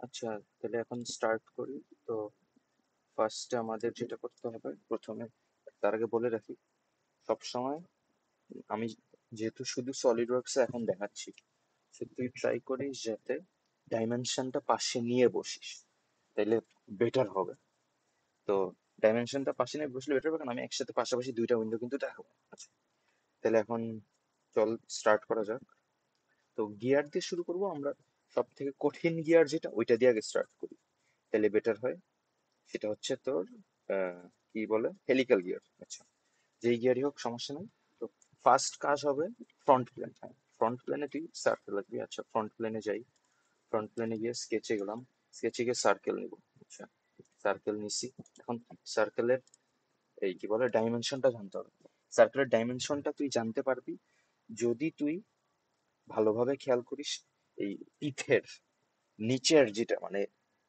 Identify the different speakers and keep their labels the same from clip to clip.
Speaker 1: আচ্ছা, তাহলে এখন স্টার্ট করি। তো ফার্স্টে আমাদের যেটা করতে হবে, প্রথমে তার আগে বলে রাখি, সবসময় আমি যেহেতু শুধু সলিড ওয়ার্কসে এখন দেখাচ্ছি, সে তুই ট্রাই করিস যাতে ডাইমেনশনটা পাশে নিয়ে বসিস, তাইলে বেটার হবে। তো ডাইমেনশনটা পাশে নিয়ে বসলে বেটার হবে, কারণ আমি একসাথে পাশাপাশি দুইটা উইন্ডো কিন্তু দেখাবো। আচ্ছা, তাহলে এখন চল স্টার্ট করা যাক। তো গিয়ার দিয়ে শুরু করব আমরা। সব থেকে কঠিন গিয়ার যেটা, ওইটা দিয়ে আগে স্টার্ট করি, তাহলে বেটার হয়। সেটা হচ্ছে তোর কি বলে, হেলিক্যাল গিয়ার। আচ্ছা, যেই গিয়ারই হোক সমস্যা নেই। তো ফার্স্ট কাজ হবে ফ্রন্ট প্লেন। হ্যাঁ, ফ্রন্ট প্লেনে তুই সার্কেল রাখবি। আচ্ছা, ফ্রন্ট প্লেনে যাই। ফ্রন্ট প্লেনে গিয়ে স্কেচে গেলাম। স্কেচে গিয়ে সার্কেল নিব। আচ্ছা, সার্কেল নিছি। এখন সার্কেলের এই কি বলে ডাইমেনশনটা জানতে হবে। সার্কেলের ডাইমেনশনটা তুই জানতে পারবি যদি তুই ভালোভাবে খেয়াল করিস এই টিথের নিচের যেটা, মানে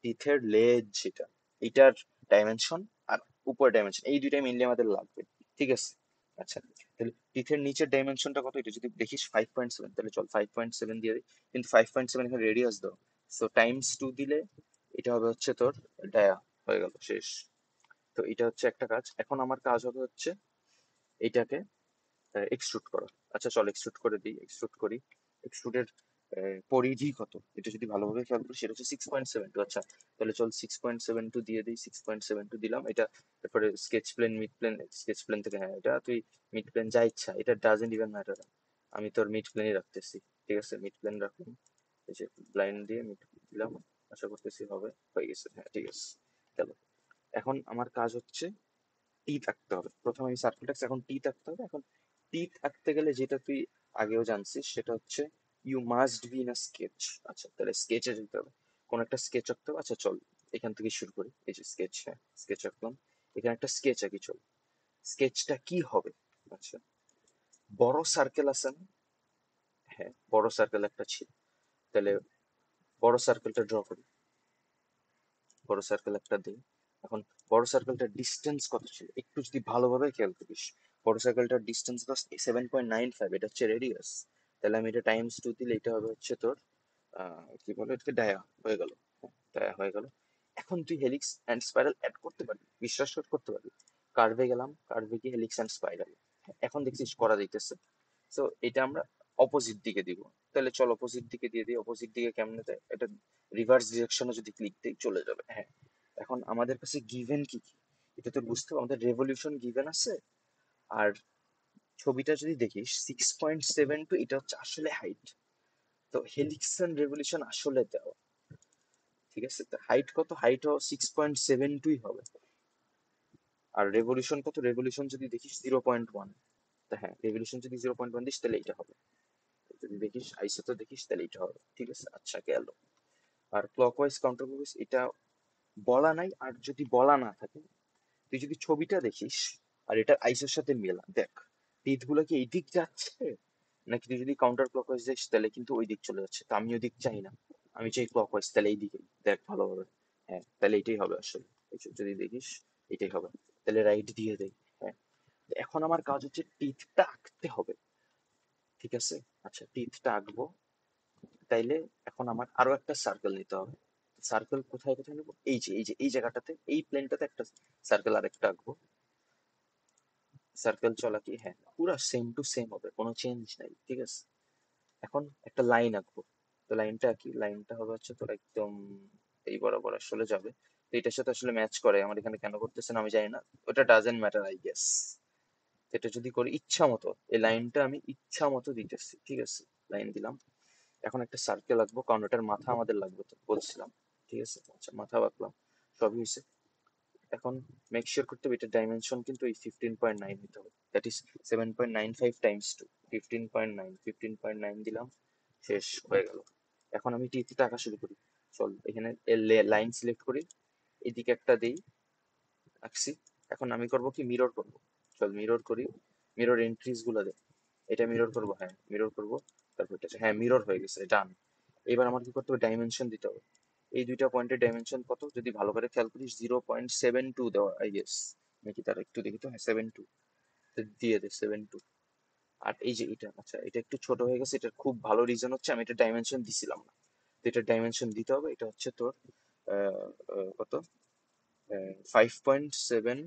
Speaker 1: টিথের লেজ যেটা, এটার ডাইমেনশন আর উপর ডাইমেনশন, এই দুইটাই মেনলি আমাদের লাগবে। ঠিক আছে? আচ্ছা, তাহলে টিথের নিচের ডাইমেনশনটা কত, এটা যদি দেখিস 5.7, তাহলে চল 5.7 দিয়ে দিই। কিন্তু 5.7 এখানে রেডিয়াস দাও, সো টাইমস 2 দিলে এটা হবে হচ্ছে তোর ডায়া, হয়ে গেল, শেষ। তো এটা হচ্ছে একটা কাজ। এখন আমার কাজ হবে হচ্ছে এটাকে এক্সট্রুড করা। আচ্ছা, চল এক্সট্রুড করে দিই, এক্সট্রুড করি। এক্সট্রুডের পরিধি কত, এটা যদি ভালোভাবে খেয়াল করি, সেটা হচ্ছে 6.72। আচ্ছা, তাহলে চল 6.72 দিয়ে দিই। 6.72 দিলাম এটা। তারপরে sketch plane, mid plane, sketch plane থেকে, হ্যাঁ এটা তুই মিড প্লেন যা ইচ্ছা, এটা ডাজেন্ট ইভেন ম্যাটার। আমি তোর মিড প্লেনই রাখতেছি। ঠিক আছে, মিড প্লেন রাখলাম। এই যে লাইন দিয়ে মিড দিলাম, আশা করতেছি হবে, হয়ে গেছে। হ্যাঁ ঠিক আছে, চলো। এখন আমার কাজ হচ্ছে টিথ আঁকতে হবে। প্রথমে আমি সার্কেলটা, এখন টিথ আঁকতে হবে। এখন টিথ আঁকতে গেলে যেটা তুই আগেও জানছিস, সেটা হচ্ছে you must be in a sketch. আচ্ছা, তাহলে স্কেচে যেতে হবে, কোন একটা স্কেচ আঁকতে হবে। আচ্ছা চল, এখান থেকে শুরু করি। এই যে স্কেচ, হ্যাঁ স্কেচ আঁকলাম। এখানে একটা স্কেচ আঁকি, চল। স্কেচটা কি হবে? আচ্ছা, বড় সার্কেল আছে না? হ্যাঁ, বড় সার্কেল একটা ছিল, তাহলে বড় সার্কেলটা ড্র করি। বড় সার্কেল একটা দিই। এখন বড় সার্কেলটার ডিস্টেন্স কত ছিল একটু যদি ভালোভাবে খেয়াল করিস, বড় সার্কেলটার ডিস্টেন্স তো 7.95, এটা হচ্ছে রেডিয়াস। তাহলে আমি এটা টাইমস 2 দিলে এটা হবে হচ্ছে তোর কি বলে এটাকে, ডায়া, হয়ে গেল। ডায়া হয়ে গেল। এখন তুই হেলিক্স অ্যান্ড স্পাইরাল অ্যাড করতে পারবি, বিশ্বাস করতে পারবি। কার্ভে গেলাম, কার্ভে গিয়ে হেলিক্স অ্যান্ড স্পাইরাল, এখন দেখছিস করা যাইতেছে। তো এটা আমরা অপোজিট দিকে দিব। তাহলে চল অপোজিট দিকে দিয়ে দিই। অপোজিট দিকে কেমনে দেয় এটা, রিভার্স ডিরেকশনে যদি ক্লিক দিই চলে যাবে। হ্যাঁ, এখন আমাদের কাছে গিভেন কি কি, এটা তো বুঝতে হবে। আমাদের রেভলিউশন গিভেন আছে। আর ছবিটা যদি দেখিস 6.72, এটা হচ্ছে আসলে হাইট। তো হেলিক্স এন্ড রেভলিউশন আসলে দেওয়া। ঠিক আছে, তো হাইট কত, হাইট 6.72 হবে। আর রেভলিউশন কত, রেভলিউশন যদি দেখিস 0.1। তা হ্যাঁ, রেভলিউশন যদি 0.1 দিস তাহলে এটা হবে। যদি দেখিস আইসো তো দেখিস, তাহলে এটা হবে। ঠিক আছে, আচ্ছা গেল। আর ক্লকওয়াইজ কাউন্টার ক্লকওয়াইজ এটা বলা নাই। আর যদি বলা না থাকে, তুই যদি ছবিটা দেখিস আর এটা আইসোর সাথে মেলা দেখ, টিথ গুলো কি এই দিক যাচ্ছে, নাকি তুই যদি কাউন্টার ক্লকওয়াইজ যাস তাহলে কিন্তু ওই দিক চলে যাচ্ছে। তো আমি ওই দিক চাই না, আমি চাই ক্লকওয়াইজ, তাহলে এই দিকে দেখ ভালোভাবে। হ্যাঁ, তাহলে এটাই হবে আসলে। এই যে যদি দেখিস এটাই হবে, তাহলে রাইট দিয়ে দেই। হ্যাঁ, তো এখন আমার কাজ হচ্ছে টিথটা আঁকতে হবে। ঠিক আছে, আচ্ছা টিথটা আঁকবো। তাইলে এখন আমার আরো একটা সার্কেল নিতে হবে। সার্কেল কোথায় কোথায় নেবো, এই যে এই জায়গাটাতে, এই প্লেনটাতে একটা সার্কেল আরেকটা আঁকবো। সার্কেল চলা কি, হ্যাঁ পুরা সেম টু সেম হবে, কোনো চেঞ্জ নাই। ঠিক আছে, এখন একটা লাইন আঁকবো। তো লাইনটা কি, লাইনটা হবে হচ্ছে তোর একদম এই বরাবর আসলে যাবে। তো এটার সাথে আসলে ম্যাচ করে, আমার এখানে কেন করতেছে না আমি জানি না, ওটা ডাজেন্ট ম্যাটার আই গেস। এটা যদি করি ইচ্ছা মতো, এই লাইনটা আমি ইচ্ছা মতো দিতেছি। ঠিক আছে, লাইন দিলাম। এখন একটা সার্কেল আঁকবো, কারণ ওটার মাথা আমাদের লাগবে তো বলছিলাম। ঠিক আছে, আচ্ছা মাথা আঁকলাম, সবই হয়েছে। এখন মেক শিওর করতে হবে এটার ডাইমেনশন কিন্তু এই 15.9 হতে হবে, দ্যাট ইজ 7.95 টাইমস 2, 15.9। 15.9 দিলাম, শেষ, হয়ে গেল। এখন আমি টিতে আঁকা শুরু করি। চল এখানে লাইন সিলেক্ট করি, এদিকে একটা দেই, আঁকছি। এখন আমি করব কি, মিরর করব। চল মিরর করি, মিরর এন্ট্রিজ গুলো দে। এটা মিরর করব, হ্যাঁ মিরর করব। তারপর এটা, হ্যাঁ মিরর হয়ে গেছে, ডান। এবার আমার কি করতে হবে, ডাইমেনশন দিতে হবে। এই দুইটা পয়েন্টের ডাইমেনশন কত যদি ভালো করে খেয়াল করিস, 0.72 দেওয়া আই গেস, নাকি তার একটু দেখি তো, হ্যাঁ 72, দিয়ে দে 72। আর এই যে এটা, আচ্ছা এটা একটু ছোট হয়ে গেছে, এটার খুব ভালো রিজন হচ্ছে আমি এটা ডাইমেনশন দিছিলাম না। এটা ডাইমেনশন দিতে হবে। এটা হচ্ছে তোর কত 5.7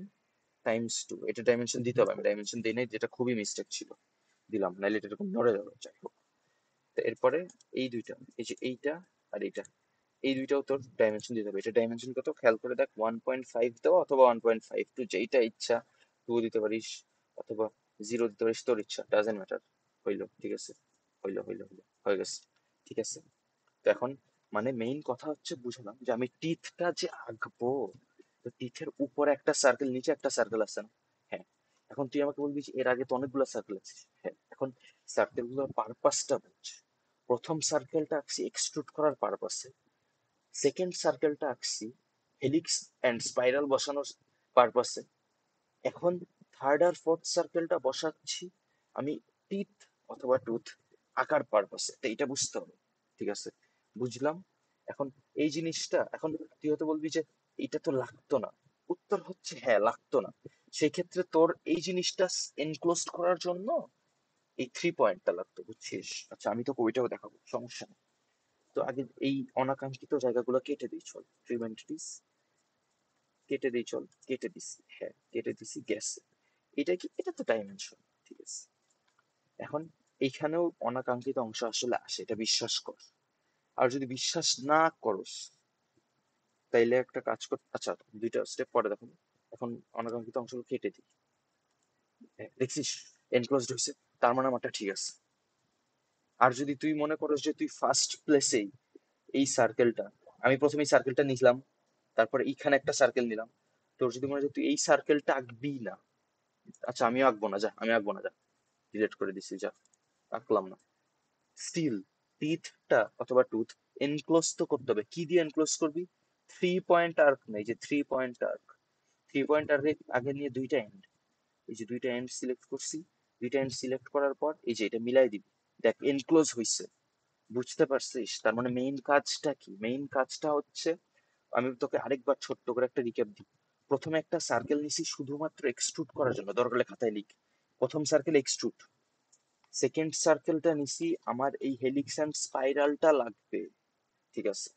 Speaker 1: টাইমস 2। এটা ডাইমেনশন দিতে হবে, আমি ডাইমেনশন দিই নাই, যেটা খুবই মিস্টেক ছিল, দিলাম, নাহলে এটা এরকম নড়ে যাবে। যাই হোক, তো এরপরে এই দুইটা, এই যে এইটা আর এইটা, এই দুইটাও তোর ডাইমেনশন দিতে হবে। এটা ডাইমেনশন কত খেয়াল করে দেখ, 1.5 দাও অথবা 1.5, তুই যেইটা ইচ্ছা 2 দিতে পারিস অথবা 0 দিতে পারিস, তোর ইচ্ছা, ডাজেন্ট ম্যাটার। হইলো, ঠিক আছে, হইলো হয়ে গেছে, ঠিক আছে। তো এখন মানে মেইন কথা হচ্ছে বুঝলাম যে আমি টিথটা যে আঁকবো, তো টিথের উপরে একটা সার্কেল, নিচে একটা সার্কেল আছে না? হ্যাঁ। এখন তুই আমাকে বলবি যে এর আগে তো অনেকগুলো সার্কেল আছে। হ্যাঁ, এখন সার্কেল গুলোর পারপাসটা বুঝ। প্রথম সার্কেলটা আঁকছি এক্সট্রুড করার পারপাসে, সেকেন্ড সার্কেলটা আঁকছি হেলিক্স এন্ড স্পাইরাল বসানোর পারপাসে, এখন থার্ড আর ফোর্থ সার্কেলটা বসাচ্ছি আমি টিথ অথবা টুথ আঁকার পারপাসে। তো এটা বুঝতে হবে, ঠিক আছে, বুঝলাম। এখন এই জিনিসটা, এখন তুই হয়তো বলবি যে এটা তো লাগতো না, উত্তর হচ্ছে হ্যাঁ লাগতো না। সেই ক্ষেত্রে তোর এই জিনিসটা এনক্লোজ করার জন্য এই 3 পয়েন্টটা লাগতো, বুঝছিস? আচ্ছা আমি তোকে ওইটাও দেখাবো, সমস্যা নেই। তো আগে এই অনাকাঙ্ক্ষিত জায়গাগুলো কেটে দিই চল, ট্রিমেন্টিস কেটে দিই চল, কেটে দিছি, হ্যাঁ কেটে দিছি, গেছে। এটা কি, এটা তো ডাইমেনশন, ঠিক আছে। এখন এইখানেও অনাকাঙ্ক্ষিত অংশ আসলে আসে, এটা বিশ্বাস কর। আর যদি বিশ্বাস না করস তাইলে একটা কাজ কর, আচ্ছা দুইটা স্টেপ পরে দেখো। এখন অনাকাঙ্ক্ষিত অংশগুলো কেটে দিই, হ্যাঁ, দেখছিস এনক্লোজড হয়েছে, তার মানে আমারটা ঠিক আছে। আর যদি তুই মনে করস যে তুই ফার্স্ট প্লেসেই এই সার্কেলটা, আমি প্রথমে এই সার্কেলটা নিলাম, তারপরে এইখানে একটা সার্কেল নিলাম, তোর যদি মনে হয় যে তুই এই সার্কেলটা আঁকবি না, আচ্ছা আমিও আঁকবো না, যা আমি আঁকবো না, যা ডিলেট করে দিছি, যা আঁকলাম না। স্টিল টিথটা অথবা টুথ এনক্লোজ তো করতে হবে, কি দিয়ে এনক্লোজ করবি? 3 পয়েন্ট আর্ক নেই, যে 3 পয়েন্ট আর্ক, 3 পয়েন্ট আর্কে আগে নিয়ে দুইটা এন্ড, এই যে দুইটা এন্ড সিলেক্ট করছি, দুইটা এন্ড সিলেক্ট করার পর এই যে এটা মিলাই দিবি, দেখ এনক্লোজ হইছে। বুঝতে পারছিস? তার মানে মেইন কাজটা কি? মেইন কাজটা হচ্ছে, আমি তোকে আরেকবার ছোট্ট করে একটা রিক্যাপ দিই। প্রথমে একটা সার্কেল নিছি শুধুমাত্র এক্সট্রুড করার জন্য, দরকার হলে খাতায় লিখ, প্রথম সার্কেল এক্সট্রুড। সেকেন্ড সার্কেলটা নিছি আমার এই হেলিক্স এন্ড স্পাইরালটা লাগবে, ঠিক আছে,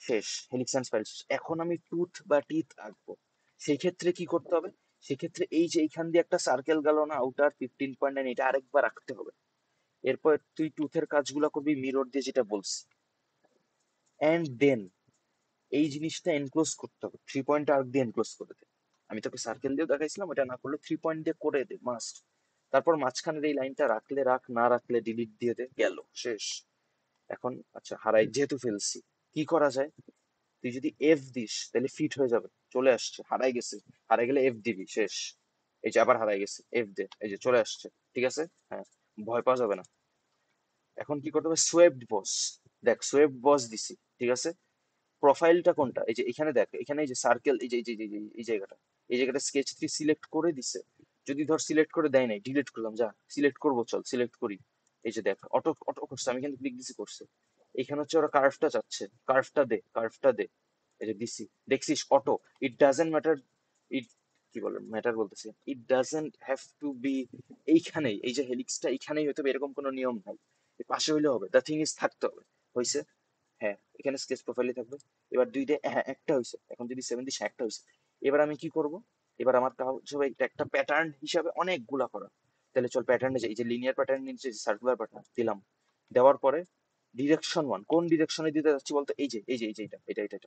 Speaker 1: শেষ, হেলিক্স এন্ড স্পাইরাল। এখন আমি টুথ বা টিথ আঁকবো, সেই ক্ষেত্রে কি করতে হবে? সেক্ষেত্রে এই যে এইখান দিয়ে একটা সার্কেল গেল না আউটার 15.9, এটা আরেকবার আঁকতে হবে। এরপর তুই টুথের কাজগুলো করবি মিরর দিয়ে, যেটা বলছি, এন্ড দেন এই জিনিসটা এনক্লোজ করতে হবে, 3 পয়েন্ট আর্ক দিয়ে এনক্লোজ করে দে। আমি তোকে সার্কেল দিয়ে দেখাইছিলাম, এটা না করলে 3 পয়েন্ট দিয়ে করে দে মাস্ট। তারপর মাঝখানের এই লাইনটা রাখলে রাখ, না রাখলে ডিলিট দিয়ে দে, গেল, শেষ। এখন আচ্ছা হারাই যেহেতু ফেলছি, কি করা যায়? তুই যদি এফ দিস তাহলে ফিট হয়ে যাবে, চলে আসছে, হারাই গেছে, হারাই গেলে এফ দিবি, শেষ। এই যে আবার হারাই গেছে, এফ দে, এই যে চলে আসছে, ঠিক আছে, হ্যাঁ, ভয় পাওয়া যাবে না। এখন কি করতে হবে? সোয়েপ্ট বস, দেখ সোয়েপ্ট বস দিছি, ঠিক আছে। প্রোফাইলটা কোনটা? এই যে এখানে দেখ, এখানে এই যে সার্কেল, এই যে এই জায়গাটা, এই জায়গাটা স্কেচ 3 সিলেক্ট করে দিছে। যদি ধর সিলেক্ট করে দেয় নাই, ডিলিট করলাম, যা সিলেক্ট করবো, চল সিলেক্ট করি। এই যে দেখ অটো অটো করছে, আমি কিন্তু ক্লিক দিছি, করছে। এখানে হচ্ছে ওরা কার্ভটা চাচ্ছে, কার্ভটা দে, কার্ভটা দে, এই যে দিছি, দেখছিস auto. It doesn't matter, it কি বলে ম্যাটার বলতেছি, it doesn't have to be এইখানেই, এই যে হেলিক্সটা এইখানেই হতে হবে এরকম কোনো নিয়ম নাই, এর পাশে হইলে হবে, দ্য থিং ইজ থাকতে হবে। হয়েছে, হ্যাঁ এখানে স্কেচ প্রোফাইলে থাকবে। এবার দুইটা, হ্যাঁ একটা হয়েছে, এখন যদি 7 দিস, একটা হয়েছে। এবার আমি কি করব? এবার আমার কাজ হবে এটা একটা প্যাটার্ন হিসাবে অনেকগুলা করা। তাহলে চল প্যাটার্নে যাই, এই যে লিনিয়ার প্যাটার্ন নিচে সার্কুলার প্যাটার্ন দিলাম, দেওয়ার পরে ডিরেকশন ওয়ান, কোন ডিরেকশনে দিতে যাচ্ছি বলতো? এই যে এটা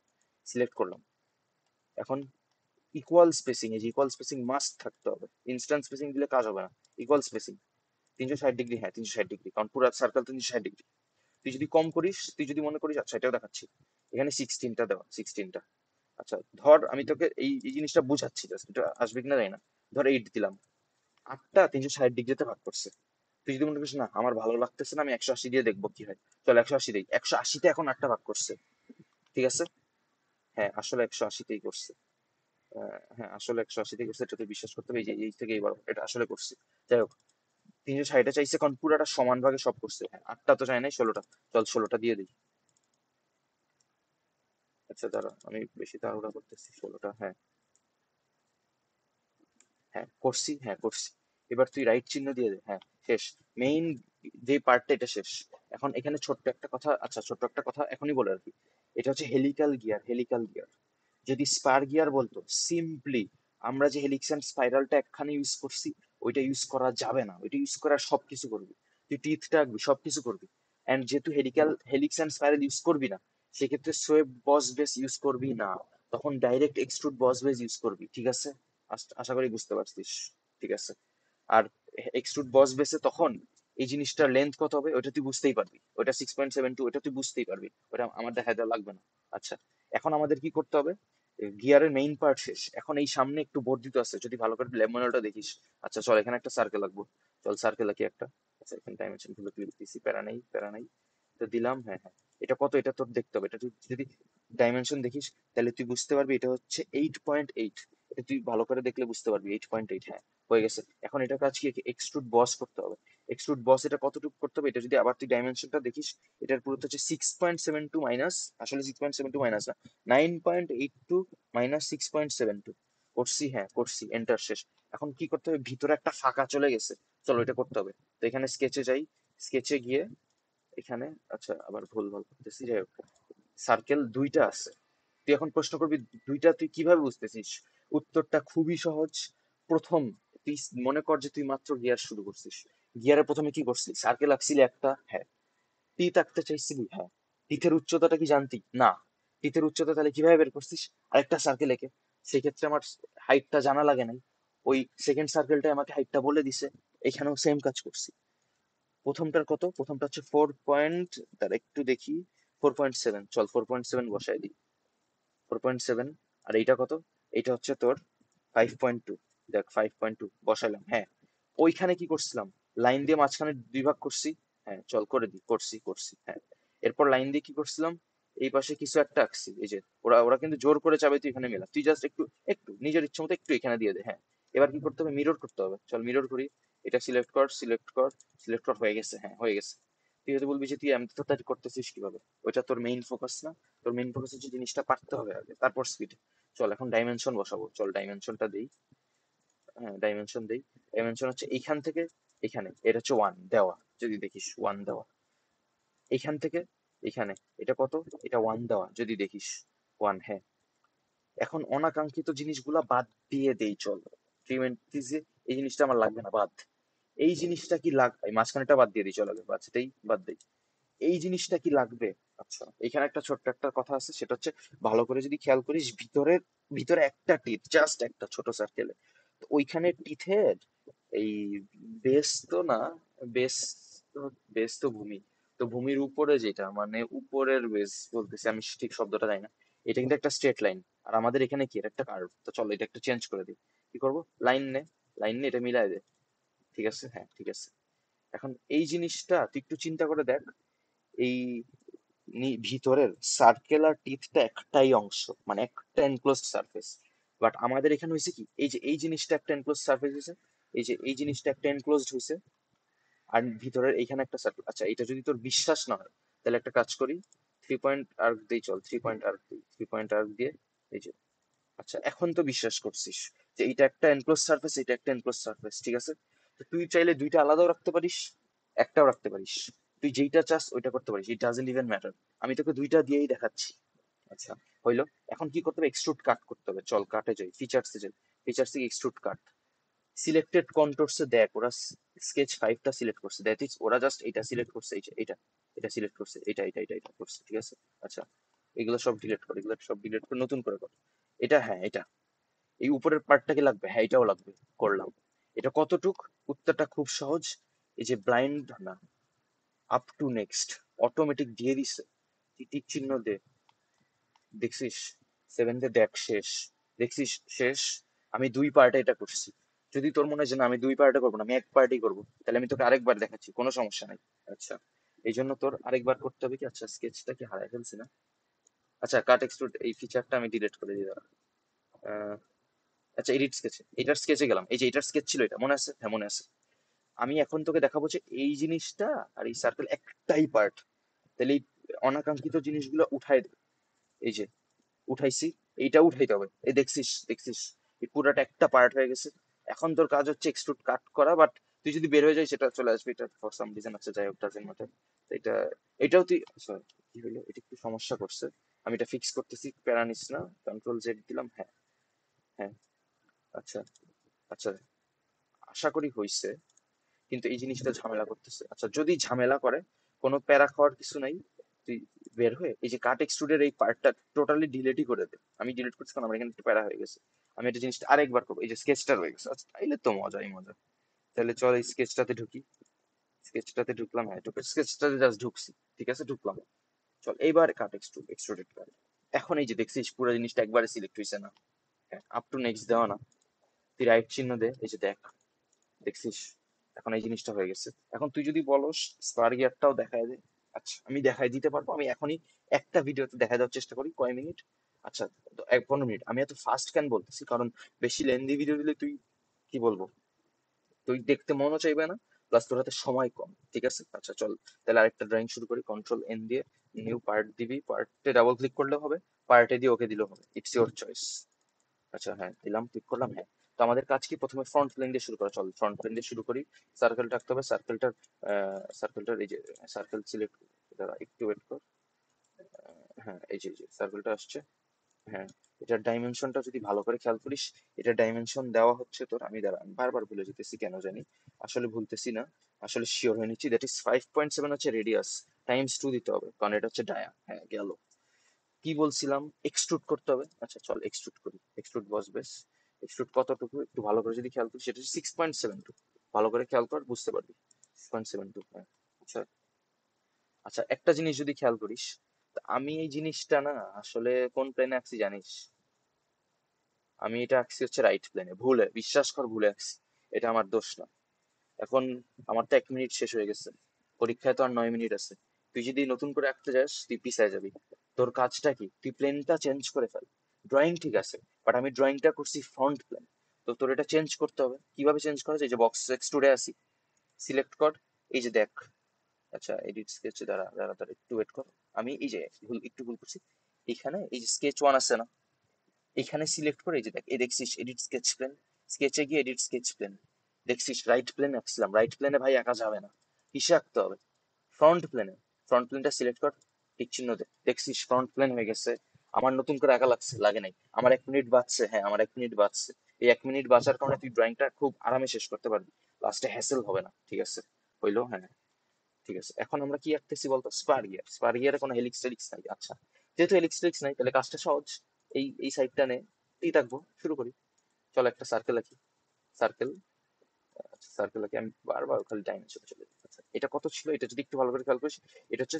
Speaker 1: সিলেক্ট করলাম। এখন ইকুয়াল স্পেসিং, এই যে ইকুয়াল স্পেসিং মাস্ট থাকতে হবে, ইনস্ট্যান্ট স্পেসিং দিলে কাজ হবে না। ইকুয়াল স্পেসিং 360 ডিগ্রি, হ্যাঁ 360 ডিগ্রি, কারণ পুরো সার্কেল 360 ডিগ্রি। তুই যদি কম করিস, তুই যদি মনে করিস, আচ্ছা এটাও দেখাচ্ছি, এখানে 16টা দেওয়া, 16টা। আচ্ছা ধর আমি তোকে এই জিনিসটা বুঝাচ্ছি, জাস্ট এটা আসবে কিনা জানি না। ধর 8 দিলাম, 8টা 360 ডিগ্রিতে ভাগ করছে। তুই যদি মনে করিস না আমার ভালো লাগতেছে না, আমি 180 দিয়ে দেখবো কি হয়, চল 180 দিই, 180তে এখন 8টা ভাগ করছে, ঠিক আছে। হ্যাঁ আসলে 180তেই করছে, হ্যাঁ আসলে 180তেই করছে, এটাতে বিশ্বাস করতে হবে, এই যে এই থেকে এইবার এটা আসলে করছে। যাই হোক, 360 চাইছে কারণ পুরাটা সমান ভাগে সব করছে, হ্যাঁ 8টা তো চাই নাই, 16টা, চল 16টা দিয়ে দিই। আচ্ছা দাঁড়া, আমি বেশি তাড়াহুড়া করতেছি, 16টা, হ্যাঁ হ্যাঁ করছি, হ্যাঁ করছি। এবার তুই রাইট চিহ্ন দিয়ে দে, হ্যাঁ শেষ, মেইন যে পার্টটা এটা শেষ। এখন এখানে ছোট্ট একটা কথা, আচ্ছা ছোট্ট একটা কথা এখনই বলে রাখি, এটা হচ্ছে হেলিক্যাল গিয়ার, হেলিক্যাল গিয়ার। যদি স্পার গিয়ার বলতো, সিম্পলি আমরা যে হেলিক্স এন্ড স্পাইরালটা একখানে ইউজ করছি, ওইটা ইউজ করা যাবে না, ওইটা ইউজ করার সবকিছু করবি, তুই টিথটা আঁকবি, সবকিছু করবি। এন্ড যেহেতু হেলিক্স এন্ড স্পাইরাল ইউজ করবি না, সেক্ষেত্রে সোয়েব বস বেস ইউজ করবি না, তখন ডাইরেক্ট এক্সট্রুড বস বেস ইউজ করবি, ঠিক আছে? আশা করি বুঝতে পারছিস, ঠিক আছে? আর এক্সট্রুড বস বেসে তখন এই জিনিসটার লেন্থ কত হবে ওটা তুই বুঝতেই পারবি, ওটা 6.72, ওটা তুই বুঝতেই পারবি, ওটা আমার দেখাতে লাগবে না। আচ্ছা, এখন আমাদের কি করতে হবে? গিয়ারের মেইন পার্ট শেষ, এখন এই সামনে একটু বর্ধিত আছে, যদি ভালো করে ল্যাব মডেলটা দেখিস। আচ্ছা চল, এখানে একটা সার্কেল আঁকবো, চল সার্কেল আঁকি একটা। আচ্ছা এখানে ডাইমেনশন গুলো তুলে দিচ্ছি, প্যারা নেই প্যারা নেই, তো দিলাম, হ্যাঁ হ্যাঁ। এটা কত, এটা তোর দেখতে হবে, এটা তুই যদি ডাইমেনশন দেখিস তাহলে তুই বুঝতে পারবি এটা হচ্ছে 8.8। এটা তুই ভালো করে দেখলে বুঝতে পারবি 8.8, হ্যাঁ হয়ে গেছে। এখন এটার কাজ কি, এক্সট্রুড বস করতে হবে। এক্সট্রুড বস এটা কতটুকু করতে হবে, এটা যদি আবার তুই ডাইমেনশনটা দেখিস, এটার পুরোটা হচ্ছে 6.72 মাইনাস, আসলে 6.72 মাইনাস না, 9.82 মাইনাস 6.72 করছি, হ্যাঁ করছি, এন্টার শেষ। এখন কি করতে হবে, ভিতরে একটা ফাঁকা চলে গেছে, চলো এটা করতে হবে। তো এখানে স্কেচে যাই, স্কেচে গিয়ে এখানে, আচ্ছা আবার ভুল ভাল করতেছি, যাই হোক, সার্কেল দুইটা আছে। তুই এখন প্রশ্ন করবি দুইটা তুই কিভাবে বুঝতেছিস? উত্তরটা খুবই সহজ। প্রথম, তুই মনে কর যে তুই মাত্র গিয়ার শুরু করছিস, গিয়ারের প্রথমে কি করছিস, সার্কেল আঁকছিলি একটা, হ্যাঁ। টিথ আঁকতে চাইছিলি, হ্যাঁ। টিথের উচ্চতাটা কি জানতি না? টিথের উচ্চতা তাহলে কিভাবে বের করছিস, আরেকটা সার্কেল এঁকে। সেক্ষেত্রে আমার হাইটটা জানা লাগে নাই, ওই সেকেন্ড সার্কেলটাই আমাকে হাইটটা বলে দিছে। এখানেও সেম কাজ করছি। প্রথমটার কত, প্রথমটা হচ্ছে 4 পয়েন্ট, তার একটু দেখি, 4.7, চল 4.7 বসাই দিই, 4.7। আর এইটা কত, এইটা হচ্ছে তোর 5.2, দেখ 5.2 বসাইলাম, হ্যাঁ। ওইখানে কি করছিলাম, লাইন দিয়ে মাঝখানে দুই ভাগ করছি, হ্যাঁ চল করে দিই, করছি করছি, হ্যাঁ। এরপর লাইন দিয়ে কি করছিলাম, এই পাশে কিছু একটা আঁকছি, এই যে ওরা ওরা কিন্তু জোর করে চাবে তুই এখানে মেলা, তুই জাস্ট একটু একটু নিজের ইচ্ছে মতো একটু এখানে দিয়ে দে, হ্যাঁ। এবার কি করতে হবে, মিরর করতে হবে, চল মিরর করি। এটা সিলেক্ট কর, সিলেক্ট কর, সিলেক্ট কর, হয়ে গেছে, হ্যাঁ হয়ে গেছে। তুই হয়তো বলবি যে তুই এমন তো তাই করতেছিস কিভাবে, ওইটা তোর মেইন ফোকাস না। তোর মেইন ফোকাস হচ্ছে জিনিসটা পারতে হবে আগে, তারপর স্পিড। চল এখন ডাইমেনশন বসাবো, চল ডাইমেনশনটা দেই, হ্যাঁ ডাইমেনশন দেই। ডাইমেনশন হচ্ছে এইখান থেকে এখানে, এটা হচ্ছে 1 দেওয়া, যদি দেখিস 1 দেওয়া। এইখান থেকে এখানে এটা কত, এটা 1 দেওয়া, যদি দেখিস 1, হ্যাঁ। এখন অনাকাঙ্ক্ষিত জিনিসগুলা বাদ দিয়ে দেই, চল ট্রিমেন্টিজে এই জিনিসটা আমার লাগবে না, বাদ। এই জিনিসটা কি লাগবে, মাঝখানেটা বাদ দিয়ে দিই, চল আগে বাদটাই বাদ দেই। এই জিনিসটা কি লাগবে? আচ্ছা এখানে একটা ছোট্ট একটা কথা আছে, সেটা হচ্ছে ভালো করে যদি খেয়াল করিস, ভিতরে একটা টিথ, জাস্ট একটা ছোট সার্কেলে, তো ওইখানে টিথের এই বেস তো না, বেস তো, বেস তো ভূমি, তো ভূমির উপরে যেটা মানে উপরের বেস বলতেছি আমি, ঠিক শব্দটা জানি না। এটা কিন্তু একটা স্ট্রেট লাইন, আর আমাদের এখানে কি, এর একটা কার্ভ, তো চলো এটা একটু চেঞ্জ করে দিই। কি করবো, লাইন নে, লাইন নে, এটা মিলাই দে, ঠিক আছে, হ্যাঁ ঠিক আছে। এখন এই জিনিসটা তুই একটু চিন্তা করে দেখ, এই ভিতরের সার্কেল আর টিথটা একটাই অংশ, মানে একটা এনক্লোজড সারফেস। বাট আমাদের এখানে হয়েছে কি, এই যে এই জিনিসটা একটা এনক্লোজড সারফেস হয়েছে, এই যে এই জিনিসটা একটা এনক্লোজড হয়েছে, আর ভিতরের এইখানে একটা সার্কেল। আচ্ছা এটা যদি তোর বিশ্বাস না হয়, তাহলে একটা কাজ করি, 3 পয়েন্ট আর্ক দিই, চল 3 পয়েন্ট আর্ক দিই, 3 পয়েন্ট আর্ক দিয়ে, এই যে, আচ্ছা এখন তো বিশ্বাস করছিস যে এটা একটা এনক্লোজ সারফেস, এটা একটা এনক্লোজ সারফেস, ঠিক আছে? তো তুই চাইলে দুইটা আলাদাও রাখতে পারিস, একটাও রাখতে পারিস, তুই যেইটা চাস ওইটা করতে পারিস, ইট ডাজন্ট ইভেন ম্যাটার। আমি তোকে দুইটা দিয়েই দেখাচ্ছি। আচ্ছা হইলো। এখন কি করতে হবে, এক্সট্রুড কাট করতে হবে, চল কাটে যাই, ফিচার্সে যাই, ফিচার্স থেকে এক্সট্রুড কাট। সিলেক্টেড কন্ট্রোলসে দেখ, ওরা স্কেচ 5টা সিলেক্ট করছে, দ্যাট ইজ ওরা জাস্ট এটা সিলেক্ট করছে, এই যে এটা, এটা সিলেক্ট করছে, এটা করছে, ঠিক আছে? আচ্ছা এগুলো সব ডিলিট কর, এগুলো সব ডিলিট করে নতুন করে কর। এটা, হ্যাঁ এটা, এই উপরের পার্টটা কি লাগবে, হ্যাঁ এটাও লাগবে, করলাম। এটা কতটুক, উত্তরটা খুব সহজ, এই যে ব্লাইন্ড না, আপ টু নেক্সট, অটোমেটিক দিয়ে দিছে, টিক চিহ্ন দে, দেখছিস, 7 দে, দেখ শেষ, দেখছিস শেষ। আমি দুই পার্টে এটা করছি, যদি তোর মনে হয় যে না আমি দুই পার্টে করবো না, আমি এক পার্টেই করবো, তাহলে আমি তোকে আরেকবার দেখাচ্ছি, কোনো সমস্যা নাই। আচ্ছা এই জন্য তোর আরেকবার করতে হবে কি, আচ্ছা স্কেচটা কি হারাই ফেলছি না, আচ্ছা কাট এক্সট্রুড এই ফিচারটা আমি ডিলিট করে দিই, দাঁড়া। আচ্ছা এডিট স্কেচে, এটার স্কেচে গেলাম, এই যে এটার স্কেচ ছিল এটা, মনে আছে, হ্যাঁ মনে আছে। আমি এখন তোকে দেখাবো যে এই জিনিসটা আর এই সার্কেল একটাই পার্ট, তাহলে এই অনাকাঙ্ক্ষিত জিনিসগুলো উঠাই দে, এই যে উঠাইছি, এইটা উঠাইতে হবে, এই দেখছিস দেখছিস, এই পুরাটা একটা পার্ট হয়ে গেছে। এখন তোর কাজ হচ্ছে এক্সট্রুড কাট করা, বাট তুই যদি বের হয়ে যাই সেটা চলে আসবে, এটা ফর সাম রিজন আছে, যাই হোক ডাজেন্ট ম্যাটার। এটা এটাও তুই sorry, কি হলো, এটা একটু সমস্যা করছে, আমি এটা ফিক্স করতেছি, প্যারা নিস না। কন্ট্রোল জেড দিলাম, হ্যাঁ। হ্যাঁ, আচ্ছা। আচ্ছা, আশা করি হইছে, কিন্তু এই জিনিসটা ঝামেলা করতেছে। আচ্ছা, যদি ঝামেলা করে, কোনো প্যারা খাওয়ার কিছু নাই, তুই বের হয়ে এই যে কাট এক্সট্রুডের এই পার্টটা টোটালি ডিলিটই করে দে। আমি ডিলিট করছি কারণ আমার এখানে একটু প্যারা হয়ে গেছে। আমি এটা জিনিসটা আরেকবার করবো, এই যে স্কেচটা রয়ে গেছে। আচ্ছা, তাইলে তো মজাই মজা। তাহলে চল এই স্কেচটাতে ঢুকি। স্কেচটাতে ঢুকলাম, হ্যাঁ ঢুকে স্কেচটাতে জাস্ট ঢুকছি, ঠিক আছে ঢুকলাম। চল এইবার কাট এক্সট্রুডেড কাট। এখন এই যে দেখছিস পুরো জিনিসটা একবারে সিলেক্ট হয়েছে না? হ্যাঁ, আপ টু নেক্সট দেওয়া না, তুই রাইট চিহ্ন দে, এই যে দেখ, দেখছিস? এখন এই জিনিসটা হয়ে গেছে। এখন তুই যদি বলস স্পার গিয়ারটাও দেখায় দে, আচ্ছা আমি দেখাই দিতে পারবো। আমি এখনই একটা ভিডিওতে দেখা দেওয়ার চেষ্টা করি, কয় মিনিট? আচ্ছা, তো 15 মিনিট। আমি এত ফাস্ট কেন বলতেছি, কারণ বেশি লেন্দি ভিডিও দিলে তুই কি বলবো, তুই দেখতে মনও চাইবে না, প্লাস তোর হাতে সময় কম, ঠিক আছে? আচ্ছা চল, তাহলে আরেকটা ড্রয়িং শুরু করি। কন্ট্রোল এন দিয়ে নিউ পার্ট দিবি, পার্টে ডাবল ক্লিক করলেও হবে, পার্টে দিয়ে ওকে দিলেও হবে, ইটস ইওর চয়েস। আচ্ছা হ্যাঁ দিলাম, ক্লিক করলাম, হ্যাঁ। তো আমাদের কাজ কি, প্রথমে ফ্রন্ট প্লেন দিয়ে শুরু করা, চল ফ্রন্ট প্লেন দিয়ে শুরু করি। সার্কেল রাখতে হবে, সার্কেলটার এই যে সার্কেল সিলেক্ট, দাঁড়া একটু ওয়েট কর। হ্যাঁ এই যে সার্কেলটা আসছে, হ্যাঁ। এটার ডাইমেনশনটা যদি ভালো করে খেয়াল করিস, এটা ডাইমেনশন দেওয়া হচ্ছে তোর, আমি দাঁড়া আমি বারবার ভুলে যেতেছি কেন জানি, আসলে ভুলতেছি না, আসলে শিওর হয়ে নিচ্ছি, দ্যাট ইজ 5.7 হচ্ছে রেডিয়াস, টাইমস 2 দিতে হবে, কারণ এটা হচ্ছে ডায়া, হ্যাঁ গেল। কি বলছিলাম, এক্সট্রুড করতে হবে। আচ্ছা চল এক্সট্রুড করি, এক্সট্রুড বস বেস। এক্সট্রুড কতটুকু একটু ভালো করে যদি খেয়াল করি, সেটা হচ্ছে 6.7 টু, ভালো করে খেয়াল কর বুঝতে পারবি। 6.7 টু, হ্যাঁ। আচ্ছা। আচ্ছা, একটা জিনিস যদি খেয়াল করিস, তা আমি এই জিনিসটা না আসলে কোন প্লেনে আঁকছি জানিস? আমি এটা আঁকছি হচ্ছে রাইট প্লেনে, ভুলে, বিশ্বাস কর ভুলে আঁকছি। এটা আমার দোষ না। এখন আমার তো 1 মিনিট শেষ হয়ে গেছে, পরীক্ষায় তো আর 9 মিনিট আছে। তুই যদি নতুন করে আঁকতে যাস তুই পিছায় যাবি। তোর কাজটা কি, তুই প্লেনটা চেঞ্জ করে ফেল। ড্রয়িং ঠিক আছে, বাট আমি ড্রয়িংটা করছি ফ্রন্ট প্লেন। তো তোর এটা চেঞ্জ করতে হবে। কিভাবে চেঞ্জ করা যায়, এই যে বক্স এক্সট্রুডে আসি, সিলেক্ট কর, এই যে দেখ। আচ্ছা, এডিট স্কেচ, দাঁড়া দাঁড়া দাঁড়া একটু ওয়েট কর। আমি এই যে একটু ভুল করছি, এখানে এই যে স্কেচ ওয়ান আছে না, এখানে সিলেক্ট করে এই যে দেখ, এই দেখছিস এডিট স্কেচ প্লেন, স্কেচে গিয়ে এডিট স্কেচ প্লেন, দেখছিস রাইট প্লেন আঁকছিলাম, রাইট প্লেনে ভাই আঁকা যাবে না, কিসে আঁকতে হবে, ফ্রন্ট প্লেনে। ফ্রন্ট প্লেনটা সিলেক্ট কর, টিক চিহ্ন দে, দেখছিস ফ্রন্ট প্লেন হয়ে গেছে। আমার নতুন করে আঁকা লাগছে, লাগে নাই। আমার 1 মিনিট বাঁচছে, হ্যাঁ আমার 1 মিনিট বাঁচছে। এই 1 মিনিট বাঁচার কারণে তুই ড্রয়িংটা খুব আরামে শেষ করতে পারবি, লাস্টে হ্যাসেল হবে না, ঠিক আছে? হইলো, হ্যাঁ। ঠিক আছে, এখন আমরা কি আঁকতেছি বলতো, স্পার গিয়ার। স্পার গিয়ারে কোনো হেলিক্স টেলিক্স নাই। আচ্ছা, যেহেতু হেলিক্স টেলিক্স নাই, তাহলে কাজটা সহজ। এই সাইডটা নে, টি থাকবো, শুরু করি। চল একটা সার্কেল আঁকি, সার্কেল। সার্কেল আঁকি, আমি বারবার খালি ডাইমেনশনে চলে যাই। আচ্ছা, এটা কত ছিল, এটা যদি একটু ভালো করে খেয়াল করিস, এটা হচ্ছে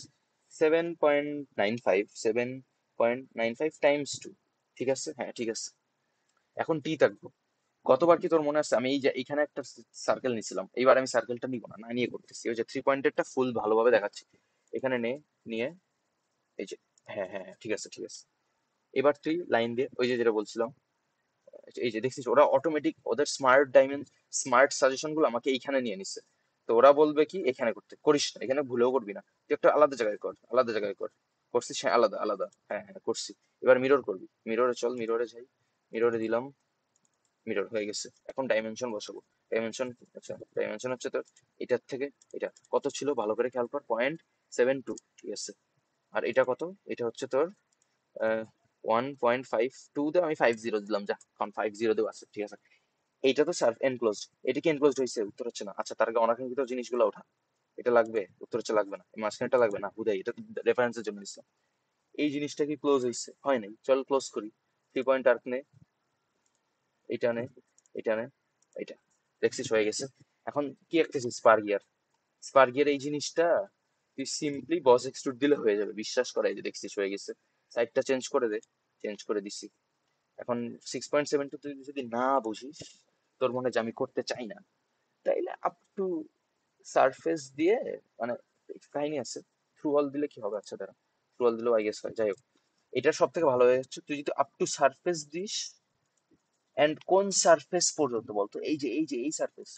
Speaker 1: 7.95, 7.95 টাইমস 2, ঠিক আছে? হ্যাঁ ঠিক আছে। এখন টি থাকবো। গতবার কি তোর মনে আছে, আমি এই যে এখানে একটা সার্কেল নিছিলাম, এইবার আমি সার্কেলটা নিব না, না নিয়ে করতেছি। ওই যে 3 পয়েন্টেরটা ফুল ভালোভাবে দেখাচ্ছি, এখানে নে, নিয়ে এই যে, হ্যাঁ হ্যাঁ হ্যাঁ, ঠিক আছে ঠিক আছে। এবার তুই লাইন দিয়ে ওই যে যেটা বলছিলাম, এই যে দেখছিস ওরা অটোমেটিক ওদের স্মার্ট সাজেশন গুলো আমাকে এইখানে নিয়ে নিছে। তো ওরা বলবে কি এখানে করতে, করিস না, এখানে ভুলেও করবি না, তুই একটা আলাদা জায়গায় কর, আলাদা জায়গায় কর। করছিস, হ্যাঁ আলাদা আলাদা, হ্যাঁ হ্যাঁ করছি। এবার মিরর করবি, মিররে চল, মিররে যাই, মিররে দিলাম, মিরর হয়ে গেছে। এখন ডাইমেনশন বসাবো। ডাইমেনশন, আচ্ছা ডাইমেনশন হচ্ছে তোর এটার থেকে এটা কত ছিল ভালো করে খেয়াল কর, 0.72, ঠিক আছে? আর এটা কত, এটা হচ্ছে তোর 1.52 দে, আমি 50 দিলাম, যা কারণ 50 দেও আছে, ঠিক আছে? এইটা তো সার্ফ এনক্লোজড, এটা কি এনক্লোজড হয়েছে, উত্তর হচ্ছে না। আচ্ছা, তার আগে অনাকাঙ্ক্ষিত জিনিসগুলো ওঠা, এটা লাগবে, উত্তর হচ্ছে লাগবে না। এই মাঝখানেটা লাগবে না, হুদাই এটা রেফারেন্সের জন্য দিচ্ছিলাম। এই জিনিসটা কি ক্লোজ হয়েছে, হয় নাই, চল ক্লোজ করি। 3 পয়েন্ট আর্ক নে, এটা নে, এটা নে, এটা, দেখছিস হয়ে গেছে। এখন কি একটা স্পার গিয়ার, স্পার গিয়ার এই জিনিসটা তুই সিম্পলি বস এক্সট্রুড দিলে হয়ে যাবে, বিশ্বাস করা, এই যে দেখছিস হয়ে গেছে। সাইডটা চেঞ্জ করে দে, চেঞ্জ করে দিছি। এখন 6.7 তুই যদি না বুঝিস, তোর মনে হয় যে আমি করতে চাই না, তাইলে আপ টু সারফেস দিয়ে, মানে কাহিনী আছে। থ্রু অল দিলে কি হবে, আচ্ছা দাঁড়া, থ্রু অল দিলেও আই গেস হয়, যাই হোক। এটা সব থেকে ভালো হয়ে যাচ্ছে, তুই যদি up to surface this, and কোন সারফেস পর্যন্ত বলতো, এই যে এই সারফেস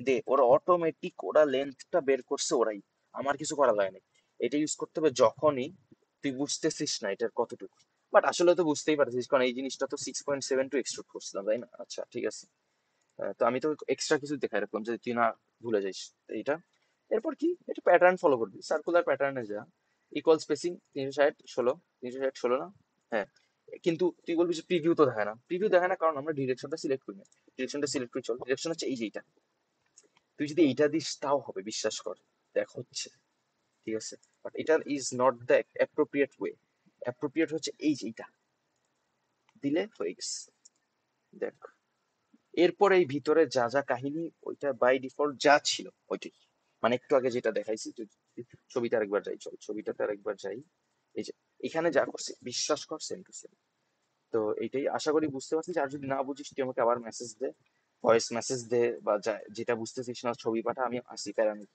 Speaker 1: দে, ওরা অটোমেটিক ওরা লেন্থটা বের করছে ওরাই, আমার কিছু করা লাগে না। এটা ইউজ করতে হবে যখনই তুই বুঝতেছিস না এটার কতটুকু, বাট আসলে তো বুঝতেই পারছিস, কারণ এই জিনিসটা তো 6.7 টু এক্সট্রুড করছিলাম, তাই না? আচ্ছা ঠিক আছে। তো আমি তো এক্সট্রা কিছু দেখাই রাখলাম যদি তুই না ভুলে যাইস তো এইটা। এরপর কি, এটা প্যাটার্ন ফলো করবি, সার্কুলার প্যাটার্নে যা, ইকুয়াল স্পেসিং 360 16, 360 16 না, হ্যাঁ। কিন্তু তুই বলবি যে প্রিভিউ তো দেখায় না, প্রিভিউ দেখায় না কারণ আমরা ডিরেকশনটা সিলেক্ট করি না। ডিরেকশনটা সিলেক্ট করে চল, ডিরেকশন হচ্ছে এই যে এইটা, তুই যদি এইটা দিস তাও হবে, বিশ্বাস কর, দেখ হচ্ছে, ঠিক আছে। বাট এটা is not the appropriate way. Appropriate হচ্ছে এই যে এইটা, দিলে হয়ে গেছে, দেখ। এরপর এই ভিতরে যা যা কাহিনী, ওইটা বাই ডিফল্ট যা ছিল ওইটাই, মানে একটু আগে যেটা দেখাইছি তুই, ছবিটা আরেকবার যাই, চল ছবিটাতে আরেকবার যাই। এই যে এখানে যা করছে বিশ্বাস কর সেম টু সেম। তো এইটাই আশা করি বুঝতে পারছিস, আর যদি না বুঝিস তুই আমাকে আবার মেসেজ দে, ভয়েস মেসেজ দে, বা যেটা বুঝতেছিস না ছবি পাঠা, আমি আসি প্যারা নেই।